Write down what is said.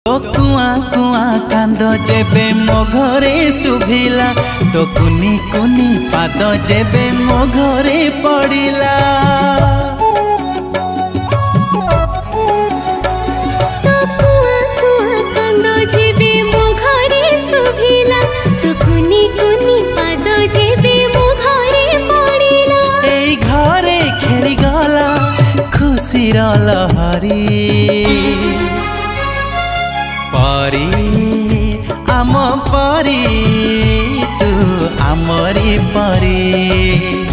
कुआ कुआ कांद जेबे मो घरे शुभिला तो कुनी कुनी पाद जेबे मो घरे पड़िला लहरी परी आम परी तू आमरी परी।